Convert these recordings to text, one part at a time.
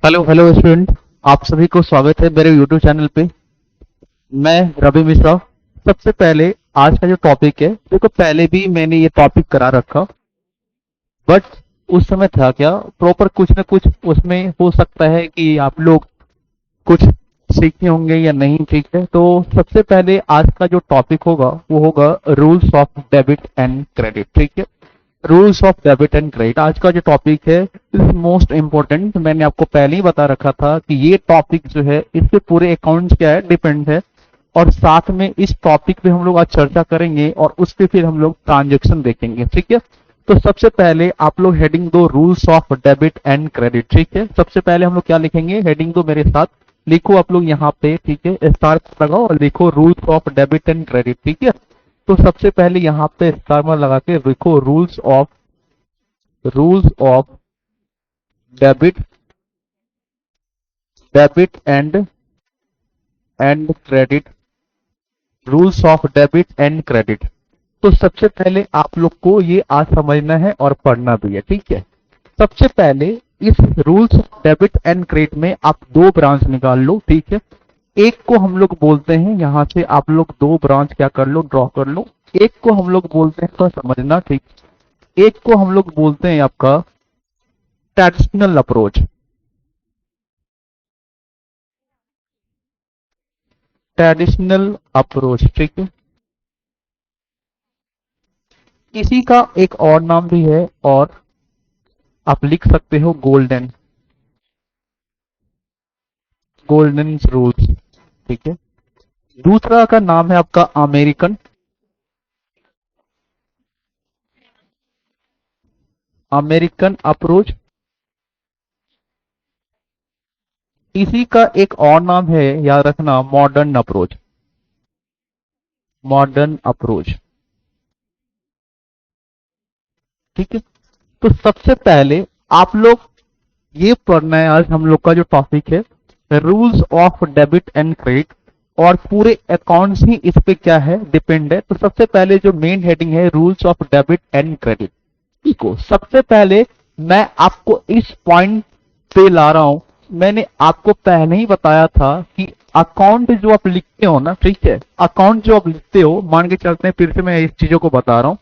Hello hello student. आप सभी को स्वागत है मेरे यूट्यूब चैनल पे। मैं रवि मिश्रा। सबसे पहले आज का जो टॉपिक है, देखो पहले भी मैंने ये टॉपिक करा रखा, बट उस समय था क्या प्रॉपर कुछ न कुछ उसमें हो सकता है कि आप लोग कुछ सीखे होंगे या नहीं, ठीक है। तो सबसे पहले आज का जो टॉपिक होगा वो होगा rules of debit and credit, ठीक है। Rules of debit and credit आज का जो टॉपिक है इज मोस्ट इंपॉर्टेंट। मैंने आपको पहले ही बता रखा था कि ये टॉपिक जो है इसके पूरे अकाउंट्स क्या है डिपेंड है, और साथ में इस टॉपिक पे हम लोग आज चर्चा करेंगे और उस पे फिर हम लोग ट्रांजेक्शन देखेंगे, ठीक है। तो सबसे पहले आप लोग हेडिंग दो rules of debit and credit, ठीक है। सबसे पहले हम लोग क्या लिखेंगे, हेडिंग दो मेरे साथ, लिखो आप लोग यहाँ पे, ठीक है। स्टार लगाओ और लिखो rules of debit and credit, ठीक है। तो सबसे पहले यहाँ पे स्टार मार्क लगा के लिखो rules of debit debit and credit, rules of debit and credit. तो सबसे पहले आप लोग को ये आज समझना है और पढ़ना भी है, ठीक है। सबसे पहले इस rules of debit and credit में आप दो ब्रांच निकाल लो, ठीक है। एक को हम लोग बोलते हैं, यहां से आप लोग दो ब्रांच क्या कर लो, ड्रॉ कर लो। एक को हम लोग बोलते हैं, तो समझना ठीक, एक को हम लोग बोलते हैं आपका ट्रेडिशनल अप्रोच, ट्रेडिशनल अप्रोच, ठीक है। इसी का एक और नाम भी है और आप लिख सकते हो गोल्डन गोल्डन रूल्स, ठीक है। दूसरा का नाम है आपका अमेरिकन अमेरिकन अप्रोच। इसी का एक और नाम है, याद रखना, मॉडर्न अप्रोच, मॉडर्न अप्रोच, ठीक है। तो सबसे पहले आप लोग ये पढ़ना है, आज हम लोग का जो टॉपिक है rules of debit and credit, और पूरे अकाउंट्स ही इस पे क्या है, डिपेंड है। तो सबसे पहले जो मेन हेडिंग है rules of debit and credit, देखो सबसे पहले मैं आपको इस पॉइंट पे ला रहा हूं। मैंने आपको पहले ही बताया था कि अकाउंट जो आप लिखते हो ना, ठीक है, अकाउंट जो आप लिखते हो, मान के चलते हैं, फिर से मैं इस चीजों को बता रहा हूं।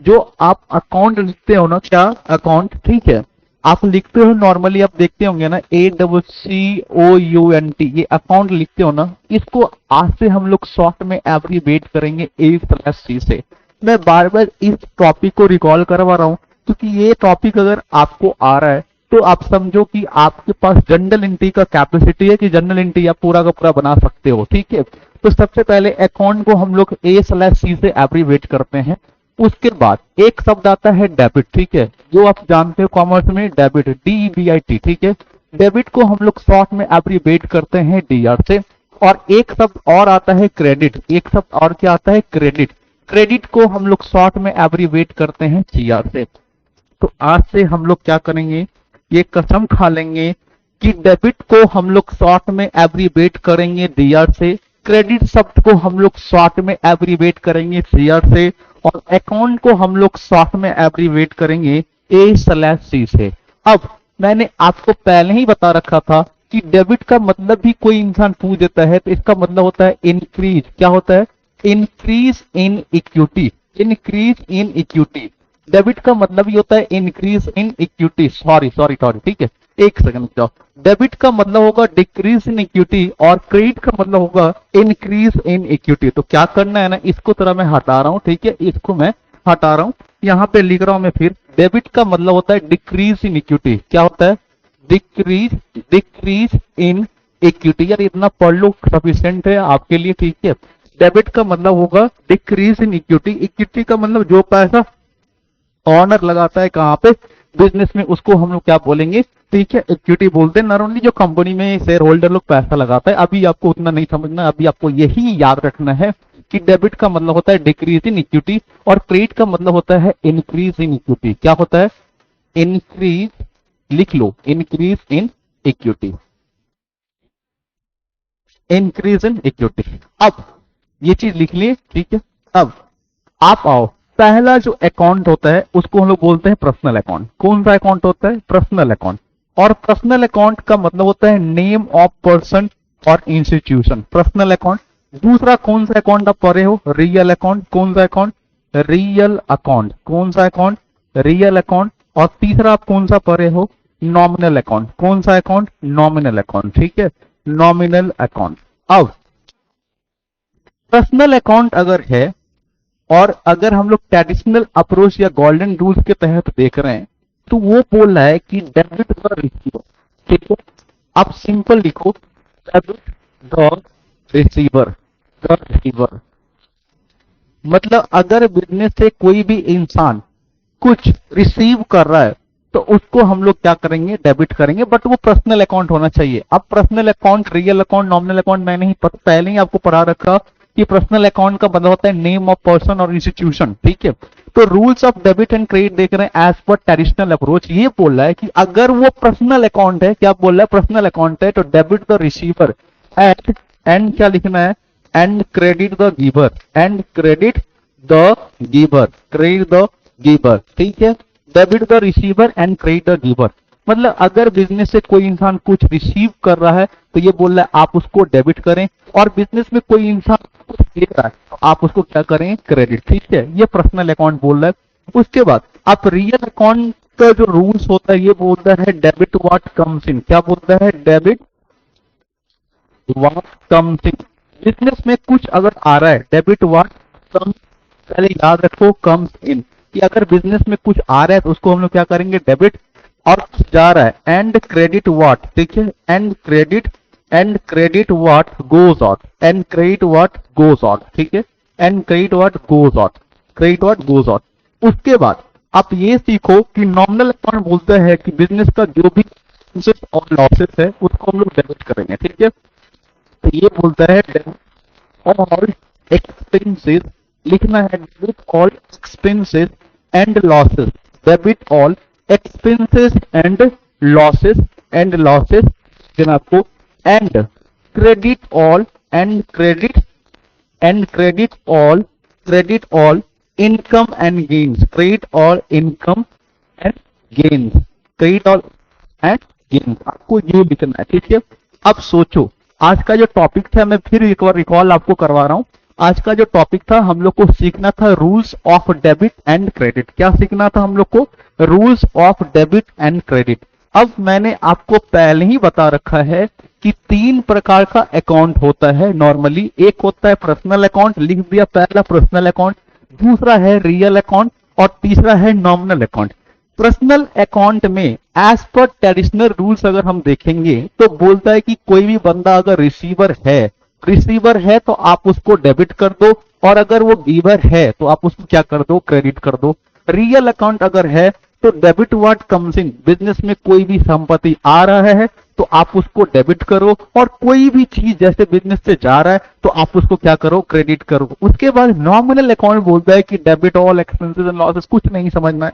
जो आप अकाउंट लिखते हो ना, क्या अकाउंट, ठीक है, आप लिखते हो नॉर्मली, आप देखते होंगे ना ACCOUNT, ये अकाउंट लिखते हो ना, इसको आज से हम लोग शॉर्ट में एब्रिवेट करेंगे A/C से। मैं बार बार इस टॉपिक को रिकॉल करवा रहा हूं क्योंकि ये टॉपिक अगर आपको आ रहा है तो आप समझो कि आपके पास जनरल एंट्री का कैपेसिटी है कि जनरल एंट्री आप पूरा का पूरा बना सकते हो, ठीक है। तो सबसे पहले अकाउंट को हम लोग A/C से एब्रिवेट करते हैं। उसके बाद एक शब्द आता है डेबिट, ठीक है, जो आप जानते हो कॉमर्स में डेबिट, DEBIT, ठीक है। डेबिट को हम लोग शॉर्ट में एब्रिवेट करते हैं DR से। और एक शब्द और आता है क्रेडिट, एक शब्द और क्या आता है, क्रेडिट। क्रेडिट को हम लोग शॉर्ट में एब्रिवेट करते हैं CR से। तो आज से हम लोग क्या करेंगे, ये कसम खा लेंगे कि डेबिट को हम लोग शॉर्ट में एब्रिवेट करेंगे DR से, क्रेडिट शब्द को हम लोग शॉर्ट में एब्रिवेट करेंगे CR से, और अकाउंट को हम लोग शॉर्ट में एब्रिवेट करेंगे A/C से। अब मैंने आपको पहले ही बता रखा था कि डेबिट का मतलब भी कोई इंसान पूछ देता है तो इसका मतलब होता है इंक्रीज, क्या होता है, increase in equity, increase in equity. Debit का मतलब ही होता है increase in equity, sorry sorry sorry, ठीक है, एक सेकंड जाओ। डेबिट का मतलब होगा डिक्रीज इन इक्विटी और क्रेडिट का मतलब होगा इंक्रीज इन इक्विटी। तो क्या करना है ना, इसको तरह मैं हटा रहा हूं, ठीक है, इसको मैं हटा रहा हूं, यहां पे लिख रहा हूं मैं फिर। डेबिट का मतलब होता है डिक्रीज इन इक्विटी, क्या होता है, डिक्रीज इन इक्विटी। यार इतना पढ़ लो, सफिशिएंट है आपके लिए, ठीक है। डेबिट का मतलब होगा डिक्रीज इन इक्विटी, इक्विटी का मतलब जो पैसा ऑनर लगाता है कहां पे, बिजनेस में, उसको हम लोग क्या बोलेंगे, ठीक है, इक्विटी बोलते हैं। नॉट ओनली जो कंपनी में शेयर होल्डर लोग पैसा लगाता है, अभी आपको उतना नहीं समझना, अभी आपको यही याद रखना है कि डेबिट का मतलब होता है डिक्रीज इन इक्विटी और क्रेडिट का मतलब होता है इंक्रीज इन इक्विटी। क्या होता है, इंक्रीज, लिख लो, increase in equity, increase in equity. अब ये चीज लिख लिए, ठीक है। अब आप आओ, पहला जो अकाउंट होता है उसको हम लोग बोलते हैं पर्सनल अकाउंट। कौन सा अकाउंट होता है, पर्सनल अकाउंट। और पर्सनल अकाउंट का मतलब होता है नेम ऑफ पर्सन और इंस्टीट्यूशन, पर्सनल अकाउंट। दूसरा कौन सा अकाउंट आप पढ़ रहे हो? Real account. कौन सा अकाउंट? Real account. कौन सा अकाउंट? Real account. और तीसरा आप कौन सा पढ़ रहे हो? Nominal account. कौन सा अकाउंट? Nominal account. ठीक है, नॉमिनल अकाउंट। अब पर्सनल अकाउंट अगर है और अगर हम लोग ट्रेडिशनल अप्रोच या गोल्डन रूल्स के तहत देख रहे हैं तो वो बोल रहा है कि डेबिट द रिसीवर। ठीक है, आप सिंपल लिखो debit the receiver. The receiver मतलब अगर बिजनेस से कोई भी इंसान कुछ रिसीव कर रहा है तो उसको हम लोग क्या करेंगे? डेबिट करेंगे, बट वो पर्सनल अकाउंट होना चाहिए। अब personal account, real account, nominal account मैंने ही पहले ही आपको पढ़ा रखा कि पर्सनल अकाउंट का मतलब होता है नेम ऑफ पर्सन और इंस्टीट्यूशन। ठीक है, तो rules of debit and credit देख रहे हैं एज पर ट्रेडिशनल अप्रोच। ये बोल रहा है कि अगर वो पर्सनल अकाउंट है, क्या बोल रहा है? पर्सनल अकाउंट है तो डेबिट द रिसीवर एंड क्या लिखना है? And credit the giver. And credit the giver. Credit the giver. ठीक है, debit the receiver and credit the giver मतलब अगर बिजनेस से कोई इंसान कुछ रिसीव कर रहा है तो ये बोल रहा है आप उसको डेबिट करें, और बिजनेस में कोई इंसान कुछ दे रहा है तो आप उसको क्या करें? क्रेडिट। ठीक है, ये पर्सनल अकाउंट बोल रहा है। उसके बाद आप रियल अकाउंट का जो रूल्स होता है ये बोलता है डेबिट व्हाट कम्स इन। क्या बोलता है? Debit what comes in. Business में कुछ अगर आ रहा है, डेबिट व्हाट कम्स, पहले याद रखो कम्स इन, कि अगर बिजनेस में कुछ आ रहा है तो उसको हम लोग क्या करेंगे? डेबिट। और कुछ जा रहा है एंड क्रेडिट व्हाट। ठीक है, and credit what goes out. And credit what goes out. ठीक है, and credit what goes out. Credit what goes out. उसके बाद आप ये सीखो कि नॉमिनल अकाउंट बोलता है कि बिजनेस का जो भी और लॉसेस है उसको हम लोग डेबिट करेंगे। ठीक है, तो ये बोलता है ऑल एक्सपेंसेस, लिखना है debit all expenses and losses. Debit all expenses and losses, then आपको and credit all, credit all income and gains. Credit all income and gains. Credit all and gains आपको ये लिखना है। ठीक है, अब सोचो आज का जो टॉपिक था, मैं फिर एक बार रिकॉल आपको करवा रहा हूं। आज का जो टॉपिक था हम लोग को सीखना था rules of debit and credit. क्या सीखना था हम लोग को? Rules of debit and credit. अब मैंने आपको पहले ही बता रखा है कि 3 प्रकार का अकाउंट होता है नॉर्मली। एक होता है पर्सनल अकाउंट, लिख दिया पहला पर्सनल अकाउंट, दूसरा है रियल अकाउंट और तीसरा है नॉमिनल अकाउंट। पर्सनल अकाउंट में एज पर ट्रेडिशनल रूल्स अगर हम देखेंगे तो बोलता है कि कोई भी बंदा अगर रिसीवर है तो आप उसको डेबिट कर दो, और अगर वो गिवर है तो आप उसको क्या कर दो? क्रेडिट कर दो। रियल अकाउंट अगर है तो debit what comes in, business में कोई भी संपत्ति आ रहा है तो आप उसको डेबिट करो, और कोई भी चीज जैसे बिजनेस से जा रहा है तो आप उसको क्या करो? क्रेडिट करो। उसके बाद नॉमिनल अकाउंट बोलता है कि debit all expenses and losses. कुछ नहीं समझना है,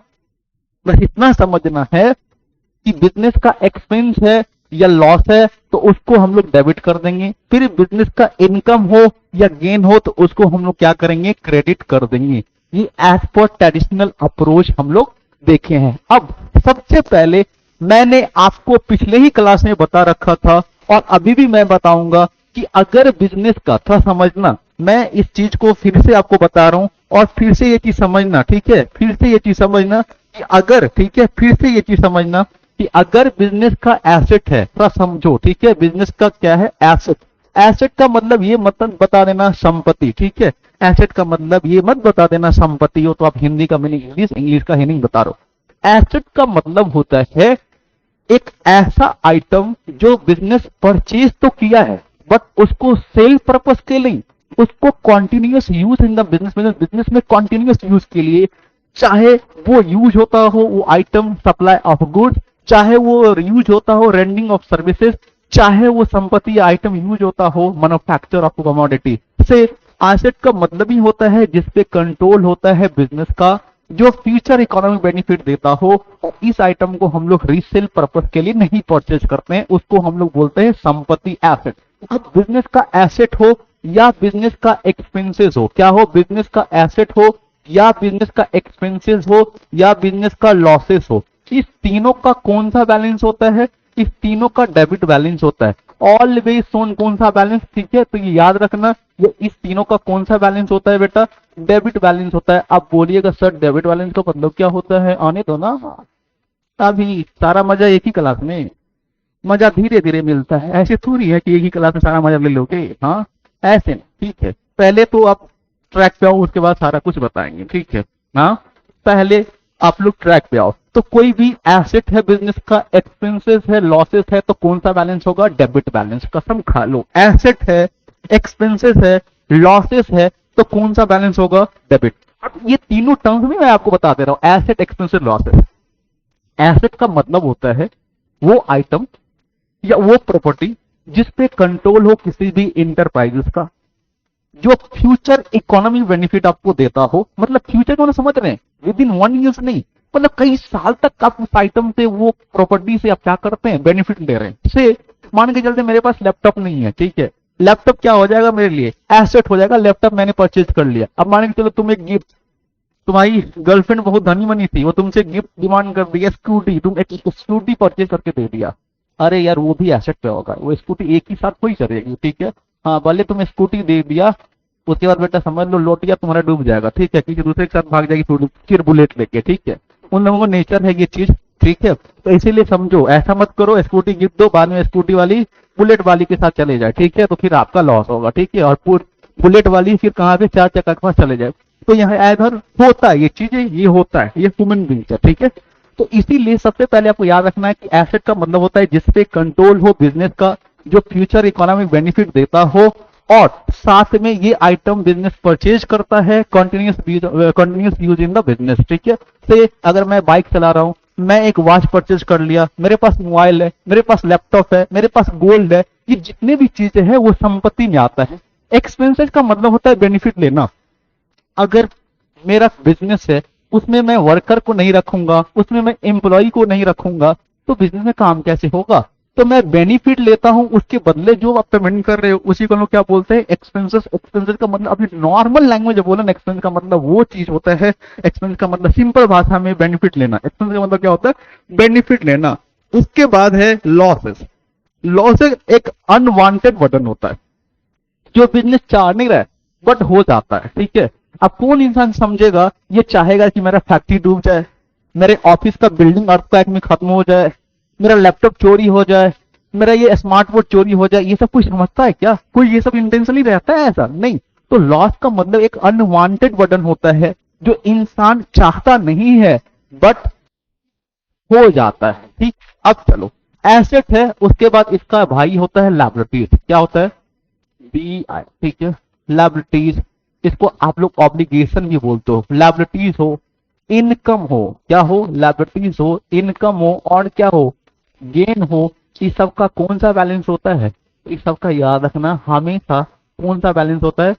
बस इतना समझना है कि बिजनेस का एक्सपेंस है या लॉस है तो उसको हम लोग डेबिट कर देंगे, फिर बिजनेस का इनकम हो या गेन हो तो उसको हम लोग क्या करेंगे? क्रेडिट कर देंगे। ये एज पर ट्रेडिशनल अप्रोच हम लोग देखे हैं। अब सबसे पहले मैंने आपको पिछले ही क्लास में बता रखा था और अभी भी मैं बताऊंगा कि अगर बिजनेस का था समझना, मैं इस चीज को फिर से आपको बता रहा हूं और फिर से ये चीज समझना। ठीक है, फिर से ये चीज समझना कि अगर, ठीक है, फिर से ये चीज समझना कि अगर बिजनेस का एसेट है, थोड़ा समझो। ठीक है, बिजनेस का क्या है? एसेट। एसेट का मतलब ये मत बता देना संपत्ति। ठीक है, एसेट का मतलब ये मत बता देना संपत्ति हो तो आप हिंदी का मीनिंग इंग्लिश का मीनिंग बता रहे हो। एसेट का मतलब होता है एक ऐसा आइटम जो बिजनेस परचेज तो किया है बट उसको सेल पर्पस के लिए, उसको continuous use in the business में कॉन्टिन्यूअस यूज के लिए, चाहे वो यूज होता हो वो आइटम सप्लाई ऑफ गुड्स, चाहे वो यूज होता हो रेंडिंग ऑफ सर्विसेज, चाहे वो संपत्ति आइटम यूज होता हो मैन्युफैक्चर ऑफ कमोडिटी से। एसेट का मतलब ही होता है जिसपे कंट्रोल होता है बिजनेस का, जो फ्यूचर इकोनॉमिक बेनिफिट देता हो, और इस आइटम को हम लोग रीसेल पर्पस के लिए नहीं परचेज करते हैं, उसको हम लोग बोलते हैं संपत्ति एसेट। अब बिजनेस का एसेट हो या बिजनेस का एक्सपेंसेस हो, क्या हो? बिजनेस का एसेट हो या बिजनेस का एक्सपेंसेस हो या बिजनेस का लॉसेस हो, इस तीनों का कौन सा बैलेंस होता है? इस तीनों का डेबिट बैलेंस होता है। ऑलवेज शोन कौन सा बैलेंस, ठीक है, तो ये याद रखना, ये इस तीनों का कौन सा बैलेंस होता है बेटा? डेबिट बैलेंस होता है। आप बोलिएगा सर डेबिट बैलेंस का मतलब क्या होता है? आने दो ना, अभी सारा मजा एक ही क्लास में, मजा धीरे धीरे मिलता है, ऐसे थोड़ी है कि एक ही क्लास में सारा मजा ले लोगे। हाँ, ऐसे नहीं, ठीक है, पहले तो आप ट्रैक पे आओ, उसके बाद सारा कुछ बताएंगे, ठीक है। हाँ, पहले आप लोग ट्रैक पे आओ। तो कोई भी एसेट है बिजनेस का, एक्सपेंसेस है, लॉसेस है, तो कौन सा बैलेंस होगा? Debit balance. कसम खा लो, एसेट है, एक्सपेंसेस है, लॉसेस है, तो कौन सा बैलेंस होगा? डेबिट। अब ये तीनों टर्म्स में मैं आपको बता दे रहा हूं, एसेट, एक्सपेंसेस, लॉसेस। एसेट का मतलब होता है वो आइटम या वो प्रॉपर्टी जिस पे कंट्रोल हो किसी भी इंटरप्राइजेस का, जो फ्यूचर इकोनॉमिक बेनिफिट आपको देता हो। मतलब फ्यूचर को समझ रहे हैं, विद इन 1 ईयर नहीं, मतलब कई साल तक आप उस आइटम से, वो प्रॉपर्टी से आप क्या करते हैं? बेनिफिट ले रहे हैं। से मान के चलते मेरे पास लैपटॉप नहीं है, ठीक है, लैपटॉप क्या हो जाएगा मेरे लिए? एसेट हो जाएगा। लैपटॉप मैंने परचेज कर लिया। अब मान के चलो तुम एक गिफ्ट, तुम्हारी गर्लफ्रेंड बहुत धनी बनी थी, वो तुमसे गिफ्ट डिमांड कर दिया, स्कूटी, तुम एक स्कूटी परचेज करके दे दिया। अरे यार, वो भी एसेट पे होगा, वो स्कूटी एक ही साथ कोई चलेगी, ठीक है। हाँ, भले तुम स्कूटी दे दिया, उसके बाद बेटा समझ लो लोटिया तुम्हारा डूब जाएगा, ठीक है, किसी दूसरे के साथ भाग जाएगी फिर बुलेट लेके, ठीक है। उन लोगों को नेचर है ये चीज, ठीक है। तो इसीलिए समझो, ऐसा मत करो स्कूटी गिफ्ट दो, बाद में स्कूटी वाली बुलेट वाली के साथ चले जाए, ठीक है, तो फिर आपका लॉस होगा, ठीक है। और बुलेट वाली फिर कहाँ पे? 4 चक्का के पास चले जाए। तो यहाँ इधर होता है ये चीजें, ये होता है, ये ह्यूमन बींग है, ठीक है। तो इसीलिए सबसे पहले आपको याद रखना है कि एसेट का मतलब होता है जिसपे कंट्रोल हो बिजनेस का, जो फ्यूचर इकोनॉमिक बेनिफिट देता हो, और साथ में ये आइटम बिजनेस परचेज करता है, continuous use in the business, ठीक है। से अगर मैं बाइक चला रहा हूं, मैं एक वॉच परचेज कर लिया, मेरे पास मोबाइल है, मेरे पास लैपटॉप है, मेरे पास गोल्ड है, ये जितने भी चीजें हैं वो संपत्ति में आता है। एक्सपेंसेस का मतलब होता है बेनिफिट लेना। अगर मेरा बिजनेस है, उसमें मैं वर्कर को नहीं रखूंगा, उसमें मैं एम्प्लॉय को नहीं रखूंगा, तो बिजनेस में काम कैसे होगा? तो मैं बेनिफिट लेता हूं, उसके बदले जो आप पेमेंट कर रहे हो उसी को लोग क्या बोलते हैं? एक्सपेंसेस। एक्सपेंसेस का मतलब अपनी नॉर्मल लैंग्वेज बोला ना, एक्सपेंस का मतलब वो चीज होता है, एक्सपेंस का मतलब सिंपल भाषा में बेनिफिट लेना। एक्सपेंस का मतलब क्या होता है? बेनिफिट लेना। उसके बाद है लॉसेस। लॉसेस एक अनवांटेड बटन होता है, जो बिजनेस चाह नहीं रहा है बट हो जाता है, ठीक है। अब कौन इंसान समझेगा, ये चाहेगा कि मेरा फैक्ट्री डूब जाए, मेरे ऑफिस का बिल्डिंग अर्थक्वेक में खत्म हो जाए, मेरा लैपटॉप चोरी हो जाए, मेरा ये स्मार्ट बोर्ड चोरी हो जाए? ये सब कोई समझता है क्या? कोई ये सब इंटेंशनली रहता है? ऐसा नहीं। तो लॉस का मतलब एक अनवांटेड बटन होता है, जो इंसान चाहता नहीं है बट हो जाता है, ठीक। अब चलो, एसेट है, उसके बाद इसका भाई होता है लायबिलिटीज। क्या होता है? BI, ठीक है, लायबिलिटीज। इसको आप लोग ऑब्लिगेशन भी बोलते हो। लायबिलिटीज हो, इनकम हो, क्या हो? लायबिलिटीज हो, इनकम हो, और क्या हो? गेन हो। इस सब का कौन सा बैलेंस होता है? इस सब का याद रखना हमेशा, कौन सा बैलेंस होता है?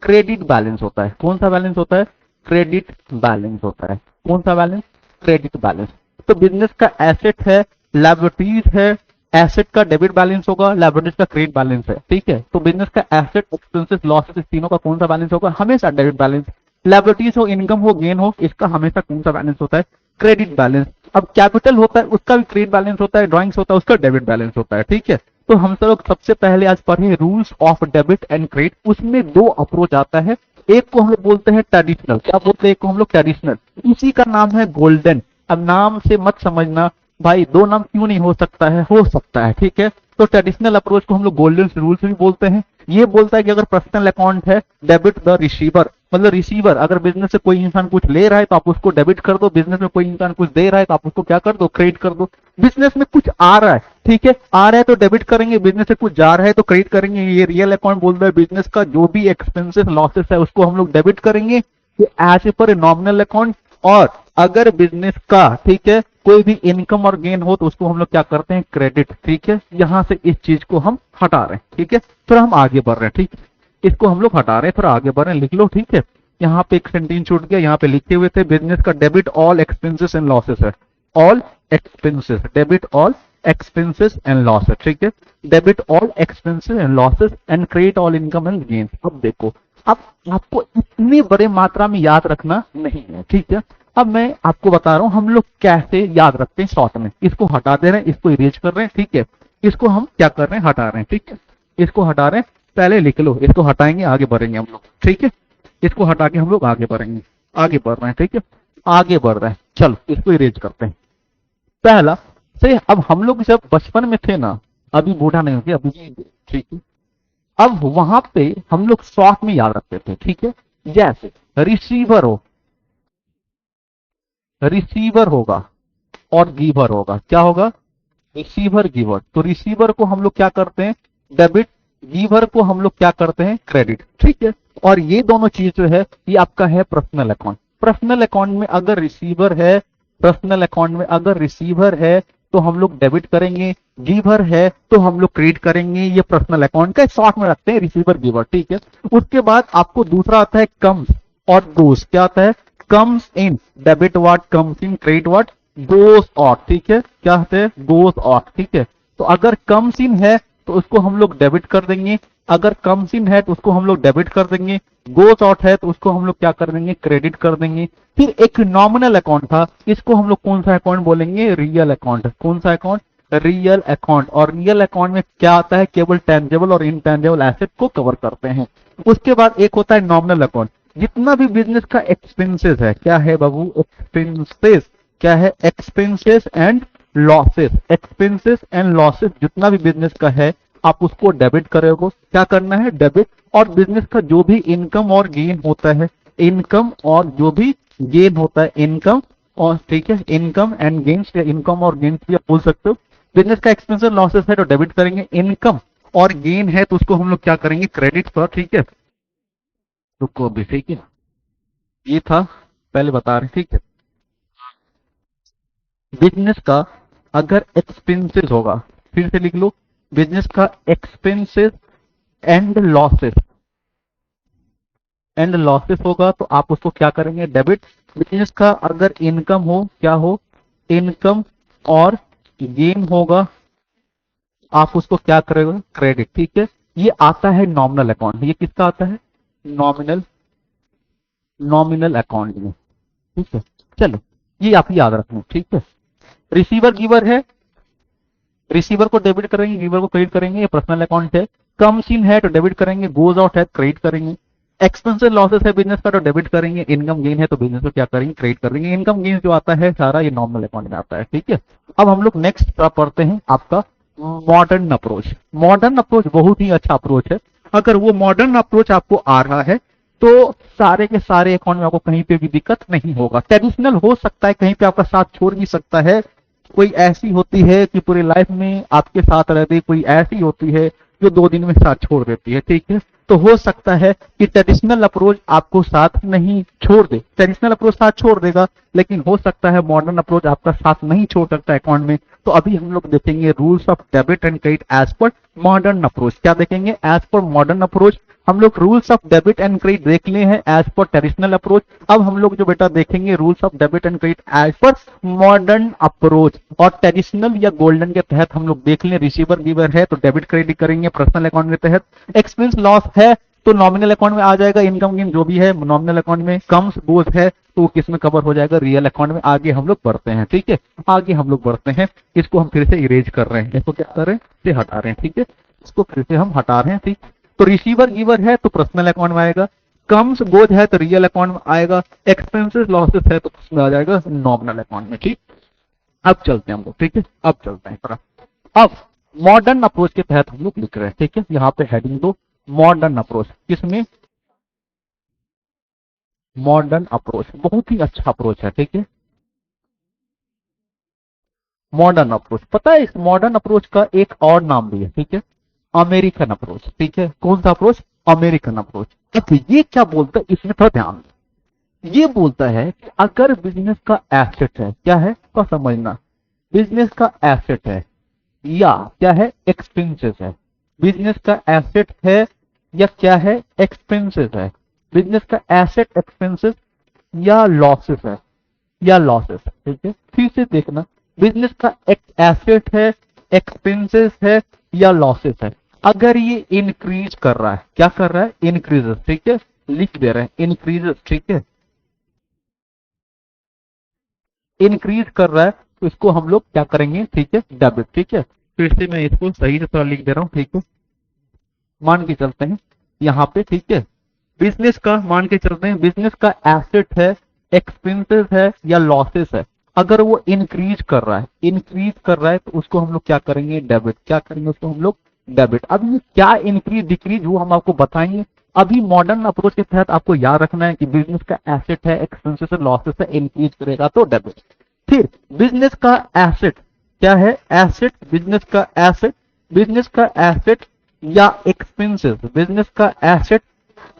क्रेडिट बैलेंस होता है। कौन सा बैलेंस होता है? क्रेडिट बैलेंस होता है। कौन सा बैलेंस? Credit balance. तो बिजनेस का एसेट है, लायबिलिटीज है, एसेट का डेबिट बैलेंस होगा, लायबिलिटीज का क्रेडिट बैलेंस है, ठीक है। तो बिजनेस का एसेट, एक्सपेंसेस, लॉसेस, तीनों का कौन सा बैलेंस होगा? हमेशा डेबिट बैलेंस। लायबिलिटीज हो, इनकम हो, गेन हो, इसका हमेशा कौन सा बैलेंस होता है? Credit balance. अब कैपिटल होता है, उसका भी क्रेडिट बैलेंस होता है, ड्राइंग्स होता है, उसका डेबिट बैलेंस होता है, ठीक है। तो हम सब लोग सबसे पहले आज पढ़े rules of debit and credit. उसमें 2 अप्रोच आता है, एक को हम लोग बोलते हैं ट्रेडिशनल। क्या बोलते हैं? एक को हम लोग ट्रेडिशनल, इसी का नाम है गोल्डन। अब नाम से मत समझना भाई 2 नाम क्यों नहीं हो सकता है, हो सकता है, ठीक है। तो ट्रेडिशनल अप्रोच को हम लोग गोल्डन रूल्स भी बोलते हैं। ये बोलता है कि अगर पर्सनल अकाउंट है, डेबिट द रिसीवर, मतलब रिसीवर अगर बिजनेस से कोई इंसान कुछ ले रहा है तो आप उसको डेबिट कर दो, बिजनेस में कोई इंसान कुछ दे रहा है तो आप उसको क्या कर दो? क्रेडिट कर दो। बिजनेस में कुछ आ रहा है, ठीक है, आ रहा है तो डेबिट करेंगे, बिजनेस से कुछ जा रहा है तो क्रेडिट करेंगे। ये रियल अकाउंट बोलता है बिजनेस का जो भी एक्सपेंसेस, लॉसेस है उसको हम लोग डेबिट करेंगे एज पर नॉमिनल अकाउंट। और अगर बिजनेस का, ठीक है, कोई भी इनकम और गेन हो तो उसको हम लोग क्या करते हैं? क्रेडिट, ठीक है। यहां से इस चीज को हम हटा रहे हैं, ठीक है, फिर हम आगे बढ़ रहे हैं, ठीक। इसको हम लोग हटा रहे हैं, फिर आगे बढ़ रहे हैं, लिख लो, ठीक है। यहाँ पे एक सेंटेंस छूट गया, यहाँ पे लिखे हुए थे बिजनेस का debit all expenses and losses है। All expenses, debit all expenses and losses, ठीक है। Debit all expenses and losses and credit all income and gain. अब देखो, अब आपको इतनी बड़े मात्रा में याद रखना नहीं है, ठीक है। अब मैं आपको बता रहा हूं हम लोग कैसे याद रखते हैं शॉर्ट में। इसको हटा दे रहे हैं, इसको इरेज कर रहे हैं, ठीक है। इसको हम क्या कर रहे हैं, हटा रहे हैं, ठीक है। इसको हटा रहे हैं, पहले लिख लो, इसको हटाएंगे आगे बढ़ेंगे हम लोग, ठीक है। इसको हटा के हम लोग आगे बढ़ेंगे, आगे बढ़ रहे हैं, ठीक है। आगे बढ़ रहे हैं, चलो इसको इरेज करते हैं। पहला से अब हम लोग जब बचपन में थे ना, अभी बूढ़ा नहीं हो गया अभी, ठीक है। अब वहां पे हम लोग शॉर्ट में याद रखते थे, ठीक है। जैसे रिसीवर हो, रिसीवर होगा और गिवर होगा, क्या होगा, रिसीवर गिवर। तो रिसीवर को हम लोग क्या करते हैं, डेबिट, गिवर को हम लोग क्या करते हैं, क्रेडिट, ठीक है। और ये दोनों चीज जो है ये आपका है पर्सनल अकाउंट। पर्सनल अकाउंट में अगर रिसीवर है, पर्सनल अकाउंट में अगर रिसीवर है तो हम लोग डेबिट करेंगे, गिवर है तो हम लोग क्रेडिट करेंगे। ये पर्सनल अकाउंट का शॉर्ट में रखते हैं रिसीवर गिवर, ठीक है। उसके बाद आपको दूसरा आता है कम्स और गोस। क्या आता है, comes in, debit what, comes in, credit what, goes out, ठीक है। क्या होता है, गोस आउट, ठीक है। तो अगर कम्स इन है तो उसको हम लोग डेबिट कर देंगे, अगर कम्स इन है तो उसको हम लोग डेबिट कर देंगे, गोस आउट है तो उसको हम लोग क्या कर देंगे, क्रेडिट कर देंगे। फिर एक नॉमिनल अकाउंट था, इसको हम लोग कौन सा अकाउंट बोलेंगे, रियल अकाउंट। कौन सा अकाउंट, रियल अकाउंट। और रियल अकाउंट में क्या आता है, केवल टेंजेबल और इनटेंजेबल एसेट को कवर करते हैं। उसके बाद एक होता है नॉमिनल अकाउंट, जितना भी बिजनेस का एक्सपेंसेस है, क्या है बाबू, एक्सपेंसेस, क्या है, expenses and losses, expenses and losses जितना भी बिजनेस का है आप उसको डेबिट करोगे। क्या करना है, डेबिट। और बिजनेस का जो भी इनकम और गेन होता है, इनकम और जो भी गेन होता है, इनकम और, ठीक है, इनकम एंड गेन्स, या इनकम और गेन्स भी आप बोल सकते हो। बिजनेस का एक्सपेंसेस लॉसेस है तो डेबिट करेंगे, इनकम और गेन है तो उसको हम लोग क्या करेंगे, क्रेडिट पर, ठीक है। रुको अभी, ठीक है, ये था पहले बता रहे, ठीक है। बिजनेस का अगर एक्सपेंसेस होगा, फिर से लिख लो, बिजनेस का expenses and losses, and losses होगा तो आप उसको क्या करेंगे, डेबिट। बिजनेस का अगर इनकम हो, क्या हो, इनकम और गेन होगा, आप उसको क्या करेंगे, क्रेडिट, ठीक है। ये आता है नॉमिनल अकाउंट, ये किसका आता है, नॉमिनल, नॉमिनल अकाउंट में, ठीक है। चलो ये आप याद रखना, ठीक है। रिसीवर गिवर है, रिसीवर को डेबिट करेंगे, गिवर को क्रेडिट करेंगे, ये पर्सनल अकाउंट है। कम्स इन है तो डेबिट करेंगे, गोज आउट है क्रेडिट करेंगे। एक्सपेंसिव लॉसेस है बिजनेस का तो डेबिट करेंगे, इनकम गेन है तो बिजनेस को क्या करेंगे, क्रेडिट करेंगे। इनकम गेन जो आता है सारा ये नॉर्मल अकाउंट में आता है, ठीक है। अब हम लोग नेक्स्ट पढ़ते हैं आपका मॉडर्न अप्रोच। मॉडर्न अप्रोच बहुत ही अच्छा अप्रोच है। अगर वो मॉडर्न अप्रोच आपको आ रहा है तो सारे के सारे अकाउंट में आपको कहीं पे भी दिक्कत नहीं होगा। ट्रेडिशनल हो सकता है कहीं पे आपका साथ छोड़ भी सकता है, कोई ऐसी होती है कि पूरी लाइफ में आपके साथ रहती, कोई ऐसी होती है जो 2 दिन में साथ छोड़ देती है, ठीक है। तो हो सकता है कि ट्रेडिशनल अप्रोच आपको साथ नहीं छोड़ दे, ट्रेडिशनल अप्रोच साथ छोड़ देगा, लेकिन हो सकता है मॉडर्न अप्रोच आपका साथ नहीं छोड़ सकता अकाउंट में। तो अभी हम लोग देखेंगे rules of debit and credit as per modern approach. क्या देखेंगे, एज पर मॉडर्न अप्रोच। हम लोग rules of debit and credit देख लिए हैं एज पर ट्रेडिशनल अप्रोच। अब हम लोग जो बेटा देखेंगे rules of debit and credit as per modern approach. और ट्रेडिशनल या गोल्डन के तहत हम लोग देख लें, रिसीवर गिवर है तो डेबिट क्रेडिट करेंगे, पर्सनल अकाउंट के तहत एक्सपेंस लॉस है तो नॉमिनल अकाउंट में आ जाएगा, इनकम गेन जो भी है नॉमिनल अकाउंट में, कम्स गोज है तो किस में कवर हो जाएगा, रियल अकाउंट में। आगे हम लोग बढ़ते हैं, ठीक है, आगे हम लोग बढ़ते हैं। इसको हम फिर से इरेज कर रहे हैं, इसको क्या कर रहे हैं, से हटा रहे हैं, ठीक है। इसको फिर से हम हटा रहे हैं, ठीक। तो रिसीवर गिवर है तो पर्सनल अकाउंट में आएगा, कम्स गोज है तो रियल अकाउंट में आएगा, एक्सपेंसेस लॉसेस है तो उसमें आ जाएगा नॉमिनल अकाउंट में, ठीक। अब चलते हैं हम लोग, ठीक है, अब चलते हैं थोड़ा। अब मॉडर्न अप्रोच के तहत हम लोग लिख रहे हैं, ठीक है। यहाँ पे हेडिंग दो, मॉडर्न अप्रोच। किसमें, मॉडर्न अप्रोच, बहुत ही अच्छा अप्रोच है, ठीक है। मॉडर्न अप्रोच, पता है इस मॉडर्न अप्रोच का एक और नाम भी है, ठीक है, अमेरिकन अप्रोच, ठीक है। कौन सा अप्रोच, अमेरिकन अप्रोच। अब ये क्या बोलता है, इसमें थोड़ा ध्यान दो। ये बोलता है कि अगर बिजनेस का एसेट है, क्या है तो समझना, बिजनेस का एसेट है या क्या है, एक्सपेंसेस है। बिजनेस का एसेट है या क्या है, एक्सपेंसेस है। बिजनेस का एसेट, एक्सपेंसेस या लॉसेस है, या लॉसेस, ठीक है। फिर से देखना, बिजनेस का एक एसेट है, एक्सपेंसेस है या लॉसेस है। अगर ये इंक्रीज कर रहा है, क्या कर रहा है, इंक्रीजेस, ठीक है, लिख दे रहे हैं इंक्रीजेस, ठीक है। इंक्रीज कर रहा है तो इसको हम लोग क्या करेंगे, ठीक है, डेबिट। ठीक है, फिर से मैं इसको सही से थोड़ा लिख दे रहा हूँ। ठीक है, मान के चलते हैं यहाँ पे, ठीक है, बिजनेस का मान के चलते हैं, बिजनेस का एसेट है, एक्सपेंसेस है या लॉसेस है, अगर वो इंक्रीज कर रहा है, इंक्रीज कर रहा है तो उसको हम लोग क्या करेंगे, डेबिट। क्या करेंगे, उसको हम लोग डेबिट। अब ये क्या इंक्रीज डिक्रीज वो हम आपको बताएंगे। अभी मॉडर्न अप्रोच के तहत आपको याद रखना है कि बिजनेस का एसेट है, एक्सपेंसेस है, लॉसेस है, इंक्रीज करेगा तो डेबिट। फिर बिजनेस का एसेट क्या है, एसेट, बिजनेस का एसेट, बिजनेस का एसेट या एक्सपेंसेस, बिजनेस का एसेट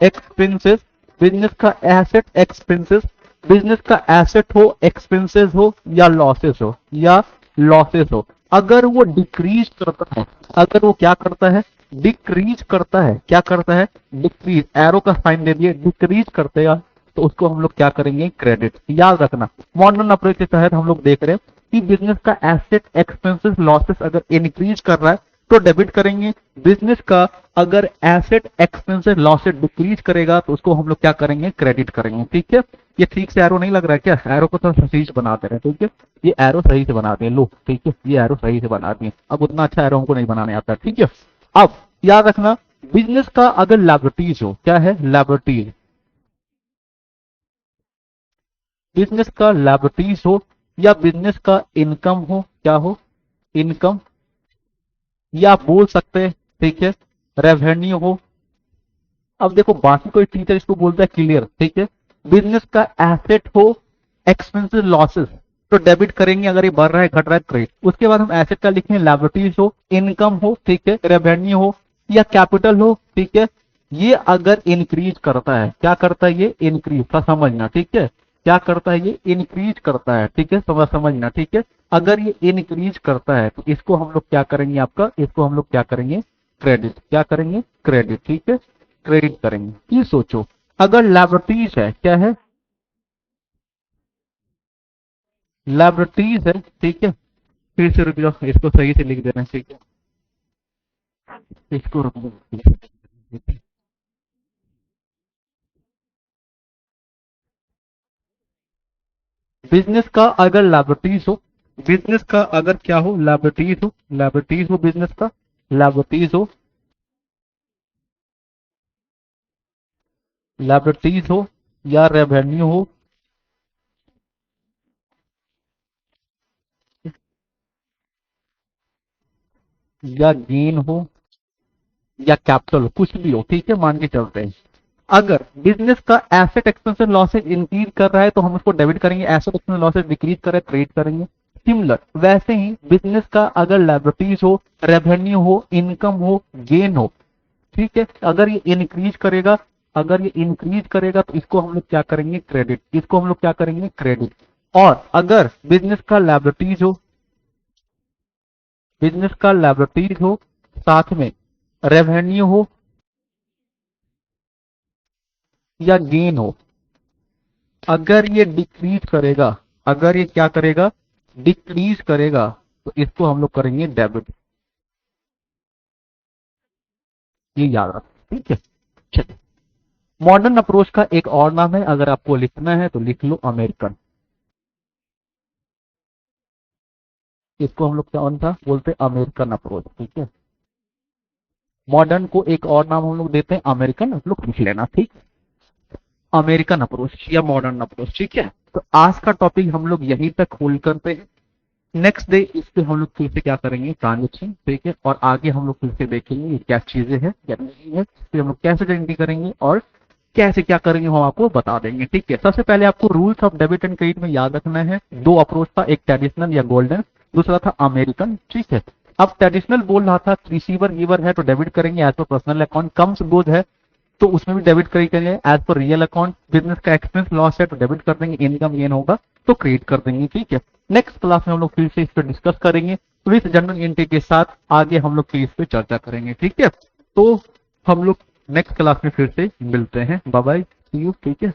एक्सपेंसेस, बिजनेस का एसेट एक्सपेंसेस, बिजनेस का एसेट हो, एक्सपेंसेस हो या लॉसेस हो, या लॉसेस हो, अगर वो डिक्रीज करता है, अगर वो क्या करता है, डिक्रीज करता है, क्या करता है, डिक्रीज, एरो का साइन दे दिए, डिक्रीज करते हैं तो उसको हम लोग क्या करेंगे, क्रेडिट। याद रखना मॉडर्न अप्रोच के तहत हम लोग देख रहे हैं कि बिजनेस का एसेट एक्सपेंसेस लॉसेस अगर इंक्रीज कर रहा है तो डेबिट करेंगे, बिजनेस का अगर एसेट एक्सपेंसेस लॉसेस डिक्रीज करेगा तो उसको हम लोग क्या करेंगे, क्रेडिट करेंगे। ठीक है, ये ठीक से एरो नहीं लग रहा है क्या, एरो को तो सही से बनाते रहे। ठीक है, ये एरो सही से बनाते हैं लोग। ठीक है, ये एरो सही से बनाते हैं, अब उतना अच्छा एरो हमको नहीं बनाने आता। ठीक है, अब याद रखना बिजनेस का अगर लायबिलिटीज हो, क्या है, लायबिलिटीज, बिजनेस का लायबिलिटीज हो या बिजनेस का इनकम हो, क्या हो, इनकम, या आप बोल सकते हैं, ठीक है, रेवेन्यू हो। अब देखो बाकी कोई टीचर इसको बोलता है क्लियर। ठीक है, बिजनेस का एसेट हो, एक्सपेंसेस लॉसेस तो डेबिट करेंगे, अगर ये बढ़ रहा है घट रहा है क्रेडिट। उसके बाद हम एसेट का लिखेंगे लायबिलिटीज हो, इनकम हो, ठीक है, रेवेन्यू हो या कैपिटल हो। ठीक है, ये अगर इंक्रीज करता है, क्या करता है, ये इंक्रीज का समझना। ठीक है, क्या करता है, ये इंक्रीज करता है। ठीक है, समझना। ठीक है, अगर ये इंक्रीज करता है तो इसको हम लोग क्या करेंगे, आपका इसको हम लोग क्या करेंगे, क्रेडिट। क्या करेंगे, क्रेडिट। ठीक है, क्रेडिट करेंगे। ये सोचो अगर लायबिलिटीज है, क्या है, लायबिलिटीज है। ठीक है, फिर से रुक जाओ, इसको सही से लिख देना। ठीक है, इसको रुक जाओ, बिजनेस का अगर लायबिलिटीज हो, बिजनेस का अगर क्या हो, लायबिलिटीज हो, लायबिलिटीज हो बिजनेस का, लायबिलिटीज हो, लायबिलिटीज हो या रेवेन्यू हो या गेन हो या कैपिटल हो, कुछ भी हो। ठीक है, मान के चलते हैं अगर बिजनेस का एसेट एक्सपेंसेस लॉसेज इंक्रीज कर रहा है तो हम उसको डेबिट करेंगे, एसेट एक्सपेंसेस लॉसेज डिक्रीज कर रहा है क्रेडिट करेंगे। सिमिलर वैसे ही बिजनेस का अगर लायबिलिटीज हो, रेवेन्यू हो, इनकम हो, गेन हो, ठीक है, अगर ये इंक्रीज करेगा, अगर ये इंक्रीज करेगा तो इसको हम लोग क्या करेंगे, क्रेडिट। इसको हम लोग क्या करेंगे, क्रेडिट। और अगर बिजनेस का लायबिलिटीज हो, बिजनेस का लायबिलिटीज हो, साथ में रेवेन्यू हो या गेन हो, अगर ये डिक्रीज करेगा, अगर ये क्या करेगा, डिक्रीज करेगा तो इसको हम लोग करेंगे डेबिट। ये याद रख, ठीक है। चलिए, मॉडर्न अप्रोच का एक और नाम है, अगर आपको लिखना है तो लिख लो, अमेरिकन। इसको हम लोग कौन सा बोलते हैं, अमेरिकन अप्रोच। ठीक है, मॉडर्न को एक और नाम हम लोग देते हैं अमेरिकन, आप लोग लिख लेना। ठीक, अमेरिकन अप्रोच या मॉडर्न अप्रोच। ठीक है, तो आज का टॉपिक हम लोग यहीं तक होल्ड करते हैं। नेक्स्ट डे इस पे हम लोग फिर से क्या करेंगे, ट्रांजेक्शन। ठीक है, और आगे हम लोग फिर से देखेंगे ये क्या चीजें हैं, क्या नहीं है, फिर हम लोग कैसे एंट्री करेंगे और कैसे क्या करेंगे हम आपको बता देंगे। ठीक है, सबसे पहले आपको rules of debit and credit में याद रखना है, दो अप्रोच था, एक ट्रेडिशनल या गोल्डन, दूसरा था अमेरिकन। ठीक है, अब ट्रेडिशनल बोल रहा था रिसीवर गिवर है तो डेबिट करेंगे एज पर पर्सनल अकाउंट, कम्स गोज है तो उसमें भी डेबिट करेंगे as per real account, business का एक्सपेंस लॉस है तो डेबिट कर देंगे, इनकम गेन होगा तो क्रेडिट कर देंगे। ठीक है, नेक्स्ट क्लास में हम लोग फिर से इस पर डिस्कस करेंगे विथ जनरल एंट्री के साथ, आगे हम लोग फिर इस पे चर्चा करेंगे। ठीक है, तो हम लोग नेक्स्ट क्लास में फिर से मिलते हैं, बाय बाय, सी यू। ठीक है।